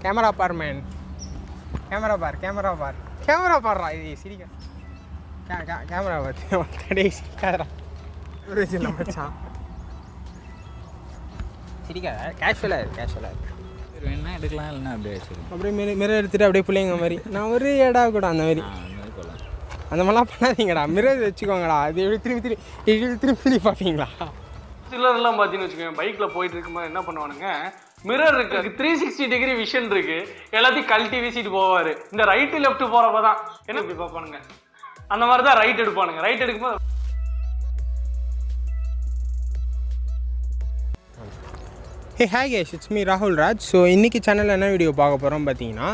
Camera பார் man, camera பார், camera பார், camera பாடுறா. இது சிரிக்க கேமரா பார்த்து சிரிக்காதரா மச்சான், சிரிக்காத. கேஷுவலாக இருக்கு, கேஷுவலாக இருக்கு. வேணா எடுக்கலாம், இல்லைன்னா அப்படியே வச்சுருக்கோம். அப்படியே மிரர் எடுத்துகிட்டு அப்படியே பிள்ளைங்க மாதிரி நான் ஒரு ஏடா கூட அந்த மாதிரி அந்த மாதிரிலாம் பண்ணாதீங்கடா. மிரர் வச்சுக்கோங்கடா. அது திரும்பி திரும்பி பார்ப்பீங்களா? சிலர்லாம் பார்த்தீங்கன்னு வச்சுக்கோங்க, பைக்கில் போயிட்டு இருக்கும்போது என்ன பண்ணுவானுங்க, மிரர் இருக்கு, 360 டிகிரி விஷன் இருக்கு, எல்லாத்தையும் கழட்டி வீசிட்டு போவார். இந்த ரைட்டு லெஃப்ட் போகிறப்ப தான் என்ன இப்படி பார்ப்பானுங்க, அந்த மாதிரி தான் ரைட் எடுப்பானுங்க. ரைட் எடுக்கும்போது Hey, hi guys, it's me Raghul Raaj. So இன்றைக்கி சேனலில் என்ன வீடியோ பார்க்க போகிறோம் பார்த்தீங்கன்னா,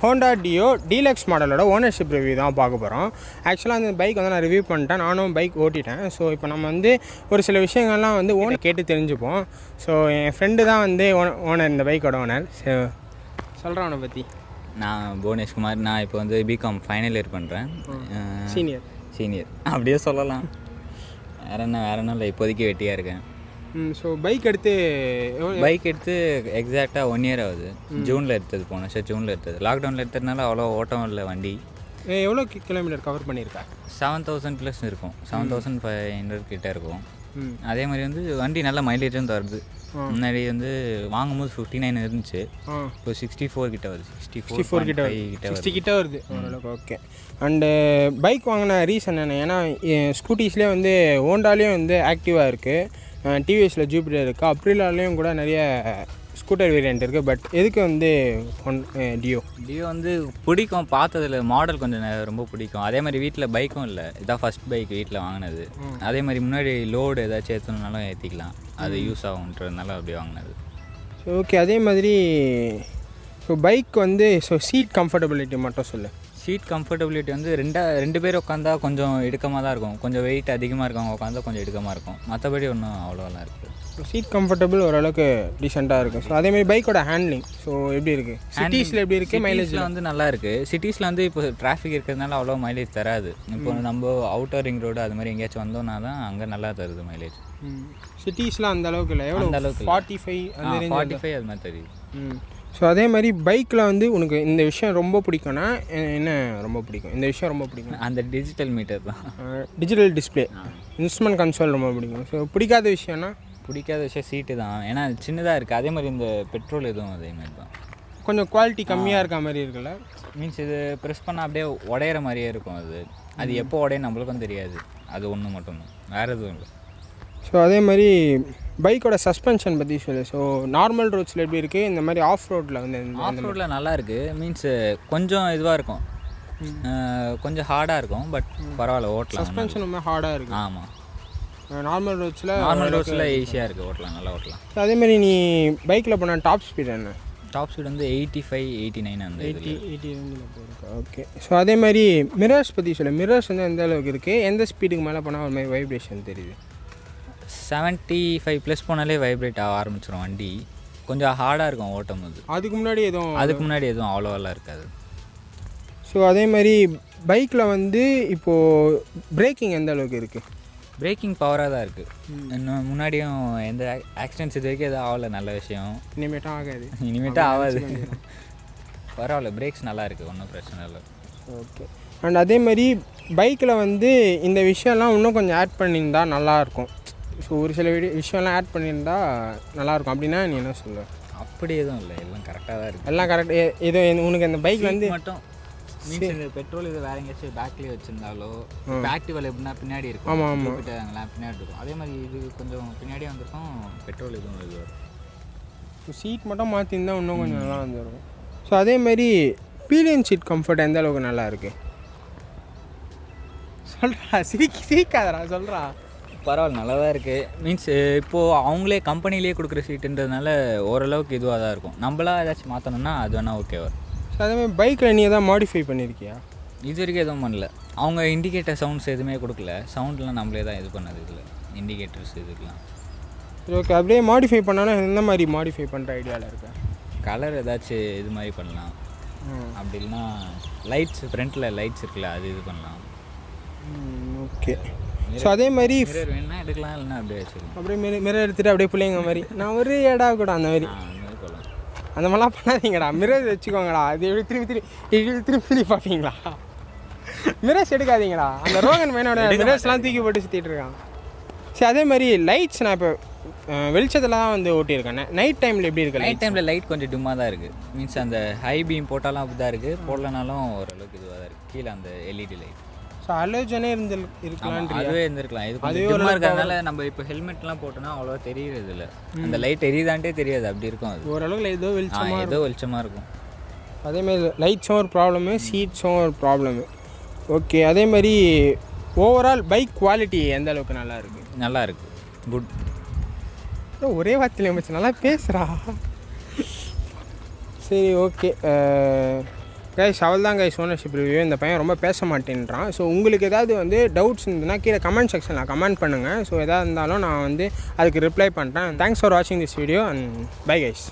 Honda Dio DLX மாடலோட ஓனர்ஷிப் ரிவ்யூ தான் பார்க்க போகிறோம். ஆக்சுவலாக அந்த பைக் வந்து நான் ரிவ்யூ பண்ணிட்டேன், நானும் பைக் ஓட்டிட்டேன். ஸோ இப்போ நம்ம வந்து ஒரு சில விஷயங்கள்லாம் வந்து ஓனர் கேட்டு தெரிஞ்சுப்போம். ஸோ என் ஃப்ரெண்டு தான் வந்து ஓனர், இந்த பைக்கோட ஓனர். ஸோ சொல்கிறேன் அவனை பற்றி. நான் புவனேஷ்குமார். நான் இப்போ வந்து பிகாம் ஃபைனல் இயர் பண்ணுறேன். சீனியர் அப்படியே சொல்லலாம். வேறு என்ன இல்லை, இப்போதைக்கு வெட்டியாக இருக்கேன். ஸோ பைக் எடுத்து எக்ஸாக்டாக 1 year ஆகுது. ஜூனில் எடுத்தது, போன வருஷம் ஜூனில் எடுத்தது. லாக்டவுனில் எடுத்ததுனால அவ்வளோ ஓட்டம் இல்லை வண்டி. எவ்வளோ கிலோமீட்டர் கவர் பண்ணியிருக்கா? 7000 ப்ளஸ் இருக்கும், 7500 கிட்டே இருக்கும். அதே மாதிரி வந்து வண்டி நல்ல மைலேஜும் தருது. முன்னாடி வந்து வாங்கும்போது 59 இருந்துச்சு, இப்போ 64 கிட்ட வருது. 64 கிட்ட வருது ஓரளவுக்கு. ஓகே. அண்டு பைக் வாங்கின ரீசன் என்ன? ஏன்னா ஸ்கூட்டிஸ்லேயே வந்து ஹோண்டாலேயும் வந்து ஆக்டிவாக இருக்குது, டிவிஎஸில் ஜூபிட்டர் இருக்குது, அப்ரிலாலேயும் கூட நிறைய ஸ்கூட்டர் வேரியண்ட் இருக்குது. பட் எதுக்கு வந்து டியோ வந்து பிடிக்கும், பார்த்ததில் மாடல் கொஞ்சம் ரொம்ப பிடிக்கும். அதே மாதிரி வீட்டில் பைக்கும் இல்லை, இதான் ஃபஸ்ட் பைக் வீட்டில் வாங்கினது. அதே மாதிரி முன்னாடி லோடு ஏதாச்சும் ஏற்றணுனாலும் ஏற்றிக்கலாம், அது யூஸ் ஆகுன்றதுனால அப்படி வாங்கினது. ஓகே. அதே மாதிரி ஸோ பைக் வந்து சீட் கம்ஃபர்டபிலிட்டி மட்டும் சொல்லு. சீட் கம்ஃபர்டபிலிட்டி வந்து ரெண்டு பேர் உட்காந்தா கொஞ்சம் இடுக்கமாக தான் இருக்கும், கொஞ்சம் வெயிட் அதிகமாக இருக்கவங்க உட்காந்தா கொஞ்சம் இடுக்கமாக இருக்கும். மற்றபடி ஒன்றும் அவ்வளோலாம் இருக்குது. சீட் கம்ஃபர்டபுள் ஓரளவுக்கு டீசெண்டாக இருக்குது. ஸோ அதேமாதிரி பைக்கோட ஹேண்ட்லிங் ஸோ எப்படி இருக்குது? சிட்டிஸில் எப்படி இருக்குது? மைலேஜில் வந்து நல்லா இருக்குது. சிட்டிஸில் வந்து இப்போ டிராஃபிக் இருக்கிறதுனால அவ்வளோ மைலேஜ் தராது. இப்போ நம்ம அவுட்டர் ரிங் ரோடு அது மாதிரி எங்கேயாச்சும் வந்தோம்னா தான் அங்கே நல்லா தருது மைலேஜ். சிட்டிஸில் அந்த அளவுக்கு இல்லை. எவ்வளோ? அந்த அளவுக்கு 45 அது மாதிரி தெரியுது. ஸோ அதே மாதிரி பைக்கில் வந்து உனக்கு இந்த விஷயம் ரொம்ப பிடிக்கும்னா என்ன ரொம்ப பிடிக்கும்? இந்த விஷயம் ரொம்ப பிடிக்கும், அந்த டிஜிட்டல் மீட்டர் தான், டிஜிட்டல் டிஸ்பிளே, இன்ஸ்ட்ருமெண்ட் கன்சோல் ரொம்ப பிடிக்கும். ஸோ பிடிக்காத விஷயம்னா? பிடிக்காத விஷயம் சீட்டு தான், ஏன்னா சின்னதாக இருக்குது. அதே மாதிரி இந்த பெட்ரோல் எதுவும் அதே மாதிரி தான், கொஞ்சம் குவாலிட்டி கம்மியாக இருக்க மாதிரி இருக்குல்ல. மீன்ஸ் இது ப்ரெஸ் பண்ணால் அப்படியே உடையிற மாதிரியே இருக்கும். அது எப்போ உடையும் நம்மளுக்கும் தெரியாது. அது ஒன்று மட்டும்தான், வேறு எதுவும் இல்லை. ஸோ அதே மாதிரி பைக்கோட சஸ்பென்ஷன் பற்றி சொல்லு. ஸோ நார்மல் ரோட்ஸில் எப்படி இருக்குது, இந்த மாதிரி ஆஃப் ரோட்டில் வந்து? ஆஃப் ரோட்டில் நல்லா இருக்குது. மீன்ஸ் கொஞ்சம் இதுவாக இருக்கும், கொஞ்சம் ஹார்டாக இருக்கும், பட் பரவாயில்ல ஓட்டலாம். சஸ்பென்ஷன் ரொம்ப ஹார்டாக இருக்குது. ஆமாம். நார்மல் ரோட்ஸில் ஈஸியாக இருக்குது, ஓட்டலாம், நல்லா ஓட்டலாம். ஸோ அதேமாதிரி நீ பைக்கில் போனால் டாப் ஸ்பீட் என்ன? டாப் ஸ்பீட் வந்து 85, 89 அந்த 80 போயிருக்கா. ஓகே. ஸோ அதே மாதிரி மிரர்ஸ் பற்றி சொல்லு. மிரர்ஸ் வந்து எந்த அளவுக்கு இருக்குது, எந்த ஸ்பீடுக்கு மேலே போனால் ஒரு மாதிரி வைப்ரேஷன் தெரியுது? 75 ப்ளஸ் போனாலே வைப்ரேட் ஆக ஆரம்பிச்சிடும் வண்டி. கொஞ்சம் ஹார்டாக இருக்கும் ஓட்டும் போது. அதுக்கு முன்னாடி எதுவும் அவ்வளோவெல்லாம் இருக்காது. ஸோ அதே மாதிரி பைக்கில் வந்து இப்போது பிரேக்கிங் எந்த அளவுக்கு இருக்குது? பிரேக்கிங் பவராக தான் இருக்குது. இன்னும் முன்னாடியும் எந்த ஆக்சிடென்ட்ஸ் இது வரைக்கும் எதுவும் ஆகலை, நல்ல விஷயம். இனிமேட்டும் ஆகாது. பரவாயில்ல, பிரேக்ஸ் நல்லா இருக்குது, ஒன்றும் பிரச்சனை இல்லை. ஓகே. அண்ட் அதே மாதிரி பைக்கில் வந்து இந்த விஷயம்லாம் இன்னும் கொஞ்சம் ஆட் பண்ணியிருந்தா நல்லாயிருக்கும். ஸோ ஒரு சில விஷயம்லாம் ஆட் பண்ணியிருந்தா நல்லாயிருக்கும். அப்படின்னா நீ என்ன சொல்லுவ? அப்படி எதுவும் இல்லை, எல்லாம் கரெக்டாக தான் இருக்குது. எல்லாம் கரெக்ட். ஏதோ உனக்கு அந்த பைக் வந்து மட்டும் மீன்ஸ் இந்த பெட்ரோல் இது வேறு எங்கேயாச்சும் பேக்லேயே வச்சுருந்தாலோ, ஆக்டிவால் எப்படின்னா பின்னாடி இருக்கும். ஆமாம் பின்னாடி இருக்கும். அதே மாதிரி இது கொஞ்சம் பின்னாடியே வந்திருக்கும், பெட்ரோல் இதுவும் இது வரும். சீட் மட்டும் மாற்றிருந்தால் இன்னும் கொஞ்சம் நல்லா வந்துடும். ஸோ அதேமாதிரி பீலியன் சீட் கம்ஃபர்ட் எந்த அளவுக்கு நல்லா இருக்குது? சொல்கிறா, சிரிக்காதரா, சொல்கிறா. பரவாயில்ல, நல்லா தான் இருக்குது. மீன்ஸ் இப்போது அவங்களே கம்பெனிலேயே கொடுக்குற சீட்டுன்றதுனால ஓரளவுக்கு இதுவாக தான் இருக்கும். நம்மளாக ஏதாச்சும் மாற்றணும்னா அது வேணால் ஓகேவா. ஸோ அதேமாதிரி பைக்கில் நீ எதாவது மாடிஃபை பண்ணியிருக்கியா? இது வரைக்கும் எதுவும் பண்ணல. அவங்க இண்டிகேட்டர் சவுண்ட்ஸ் எதுவுமே கொடுக்கல. சவுண்ட்லாம் நம்மளே தான் இது பண்ணது, இதில் இண்டிகேட்டர்ஸ் இதுக்கெலாம். சரி, ஓகே. அப்படியே மாடிஃபை பண்ணாலும் எந்த மாதிரி மாடிஃபை பண்ணுற ஐடியாவில் இருக்கா? கலர் ஏதாச்சும் இது மாதிரி பண்ணலாம், அப்படி இல்லைன்னா லைட்ஸ், ஃப்ரண்ட்டில் லைட்ஸ் இருக்குல்ல, அது இது பண்ணலாம். ஓகே. ஸோ அதே மாதிரி வேணா எடுக்கலாம், இல்லைன்னா அப்படியே வச்சுருக்கோம். அப்படியே மிரர் எடுத்துகிட்டு அப்படியே பிள்ளைங்க மாதிரி நான் ஒரு ஏடா கூட அந்த மாதிரி. அந்த மாதிரிலாம் பண்ணாதீங்கடா. மிரர் வச்சுக்கோங்கடா. அது எப்படி திருப்பி பார்ப்பீங்களா? மிரர்ஸ் எடுக்காதீங்கடா. அந்த ரோகன் மேனோட மிரர்ஸ்லாம் தூக்கி போட்டு சுற்றிட்டு இருக்கான். சரி, அதே மாதிரி லைட்ஸ் நான் இப்போ வெளிச்சத்தில் தான் வந்து ஓட்டியிருக்கேன். நைட் டைமில் எப்படி இருக்குது? நைட் டைமில் லைட் கொஞ்சம் டிம்மாக தான் இருக்குது. மீன்ஸ் அந்த ஹை பீம் போட்டாலும் அப்படி தான் இருக்குது, போடலனாலும் ஓரளவுக்கு இதுவாக தான் இருக்குது. கீழே அந்த எல்இடி லைட். ஸோ அலோஜனே இருக்கலாம். அதுவே இருந்திருக்கலாம். இது கொஞ்சம் டிம்மாக இருக்கிறதுனால நம்ம இப்போ ஹெல்மெட்லாம் போட்டோன்னா அவ்வளோவா தெரியுறது இல்லை. அந்த லைட் எரியுதான்ட்டே தெரியாது, அப்படி இருக்கும். அது ஓரளவுக்கு ஏதோ வெளிச்சமாக இருக்கும். அதேமாதிரி லைட்ஸும் ஒரு ப்ராப்ளமு, சீட்ஸும் ஒரு ப்ராப்ளமு. ஓகே, அதே மாதிரி ஓவரால் பைக் குவாலிட்டி எந்த அளவுக்கு நல்லா இருக்குது? நல்லா இருக்குது, குட். ஒரே வார்த்தையில் அமைச்சு நல்லா பேசுகிறா. சரி, ஓகே கைஸ், அவள் தான் கைஸ் ஓனர்ஷிப் ரிவ்யூ. இந்த பையன் ரொம்ப பேச மாட்டேன்றான். ஸோ உங்களுக்கு ஏதாவது வந்து டவுட்ஸ் இருந்ததுன்னா கீழே கமெண்ட் செக்ஷனில் கமெண்ட் பண்ணுங்கள். ஸோ எதாக இருந்தாலும் நான் வந்து அதுக்கு ரிப்ளை பண்ணுறேன். தேங்க்ஸ் ஃபார் வாட்சிங் this video and bye guys.